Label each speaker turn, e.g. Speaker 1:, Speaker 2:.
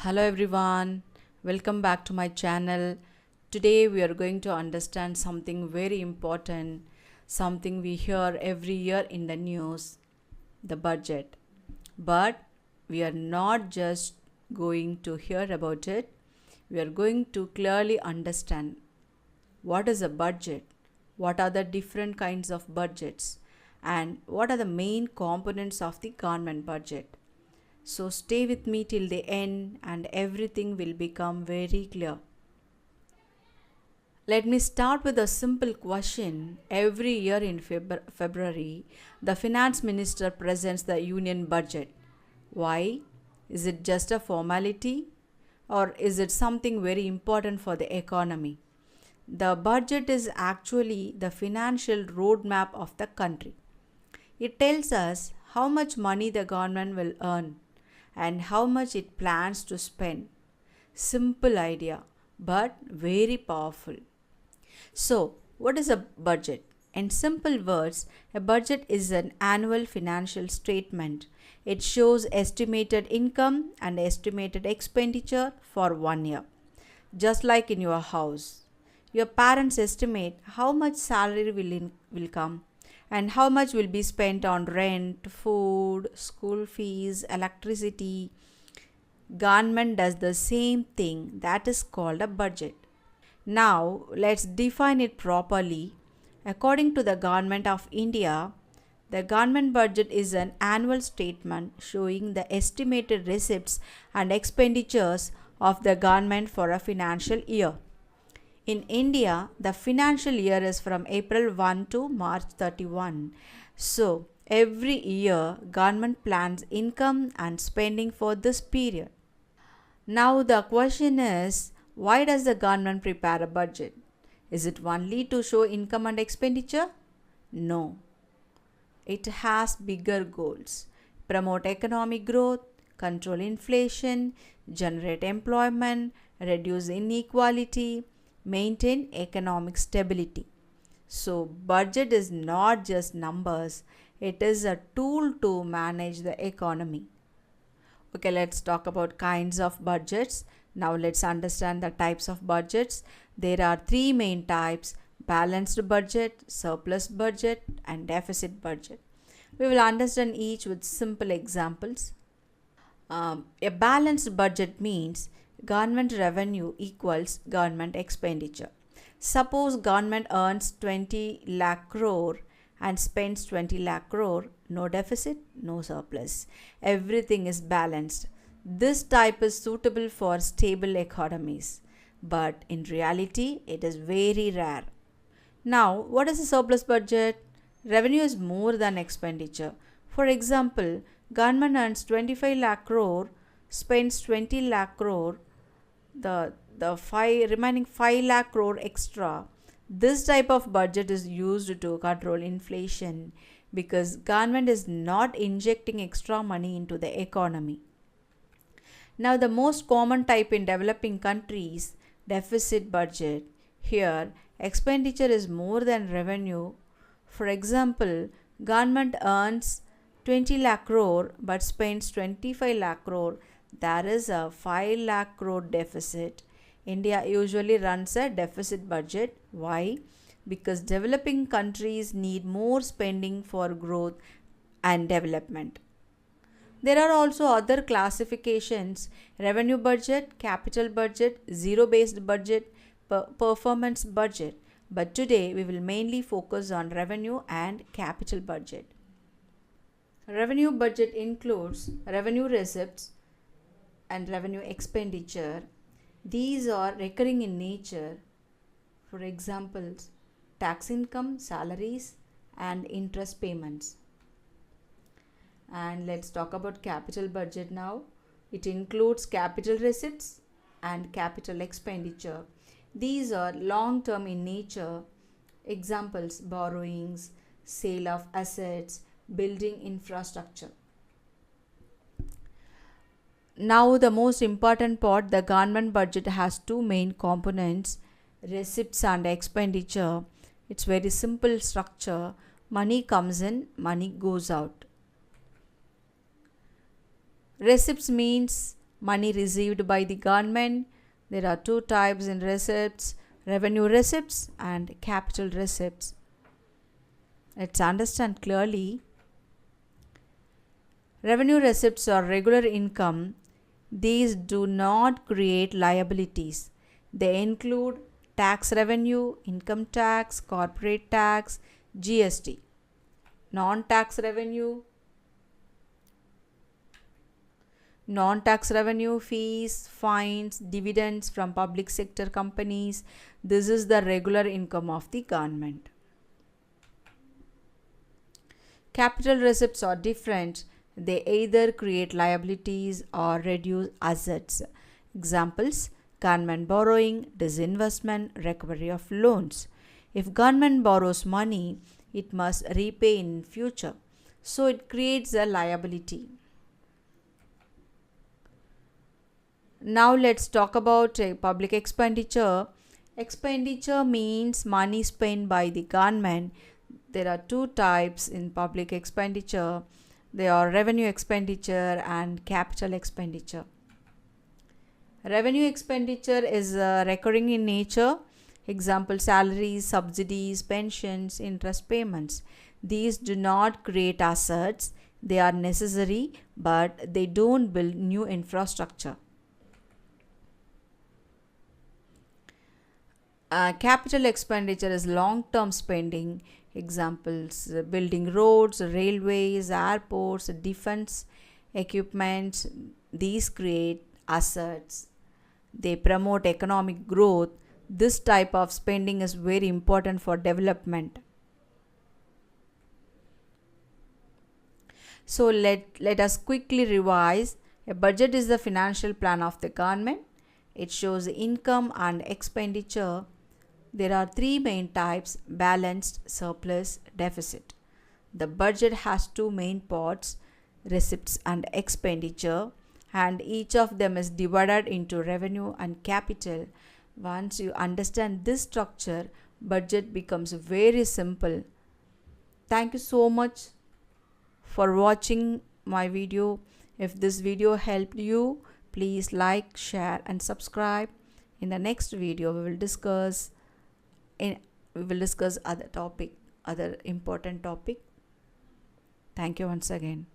Speaker 1: Hello everyone, welcome back to my channel. Today we are going to understand something very important, something we hear every year in the news, the budget. But we are not just going to hear about it, we are going to clearly understand what is a budget, what are the different kinds of budgets, and what are the main components of the government budget. So stay with me till the end and everything will become very clear. Let me start with a simple question. Every year in February, the finance minister presents the union budget. Why? Is it just a formality or is it something very important for the economy? The budget is actually the financial roadmap of the country. It tells us how much money the government will earn and how much it plans to spend. Simple idea, but very powerful. So, what is a budget? In simple words, a budget is an annual financial statement. It shows estimated income and estimated expenditure for 1 year. Just like in your house, your parents estimate how much salary will come and how much will be spent on rent, food, school fees, electricity. Government does the same thing, that is called a budget. Now, let's define it properly. According to the Government of India, the government budget is an annual statement showing the estimated receipts and expenditures of the government for a financial year. In India, the financial year is from April 1 to March 31. So, every year, government plans income and spending for this period. Now, the question is, why does the government prepare a budget? Is it only to show income and expenditure? No. It has bigger goals. Promote economic growth, control inflation, generate employment, reduce inequality, maintain economic stability. So, budget is not just numbers, it is a tool to manage the economy. Okay, let's talk about kinds of budgets. Now, let's understand the types of budgets. There are three main types: balanced budget, surplus budget, and deficit budget. We will understand each with simple examples. A balanced budget means government revenue equals government expenditure. Suppose government earns 20 lakh crore and spends 20 lakh crore, no deficit, no surplus. Everything is balanced. This type is suitable for stable economies, but in reality, it is very rare. Now, what is a surplus budget? Revenue is more than expenditure. For example, government earns 25 lakh crore, spends 20 lakh crore, the remaining 5 lakh crore extra. This type of budget is used to control inflation because government is not injecting extra money into the economy. Now, the most common type in developing countries, deficit budget. Here, expenditure is more than revenue. For example, government earns 20 lakh crore but spends 25 lakh crore. There is a 5 lakh crore deficit. India usually runs a deficit budget. Why? Because developing countries need more spending for growth and development. There are also other classifications: revenue budget, capital budget, zero based budget, performance budget. But today we will mainly focus on revenue and capital budget. Revenue budget includes revenue receipts and revenue expenditure. These are recurring in nature. For example, tax income, salaries, and interest payments. And let's talk about capital budget now. It includes capital receipts and capital expenditure. These are long term in nature. Examples: borrowings, sale of assets, building infrastructure. Now, the most important part, the government budget has two main components: receipts and expenditure. It's very simple structure. Money comes in, money goes out. Receipts means money received by the government. There are two types in receipts: revenue receipts and capital receipts. Let's understand clearly. Revenue receipts are regular income. These do not create liabilities. They include tax revenue, income tax, corporate tax, GST. Non-tax revenue, fees, fines, dividends from public sector companies. This is the regular income of the government. Capital receipts are different. They either create liabilities or reduce assets. Examples: government borrowing, disinvestment, recovery of loans. If government borrows money, it must repay in future, so it creates a liability. Now let's talk about public expenditure. Expenditure means money spent by the government. There are two types in public expenditure. They are revenue expenditure and capital expenditure. Revenue expenditure is recurring in nature. Example: salaries, subsidies, pensions, interest payments. These do not create assets. They are necessary, but they don't build new infrastructure. Capital expenditure is long-term spending. Examples: building roads, railways, airports, defense equipment. These create assets. They promote economic growth. This type of spending is very important for development. So let us quickly revise. A budget is the financial plan of the government. It shows income and expenditure. There are three main types: balanced, surplus, deficit. The budget has two main parts: receipts and expenditure, and each of them is divided into revenue and capital. Once you understand this structure, budget becomes very simple. Thank you so much for watching my video. If this video helped you, please like, share and subscribe. In the next video we will discuss other important topic. Thank you once again.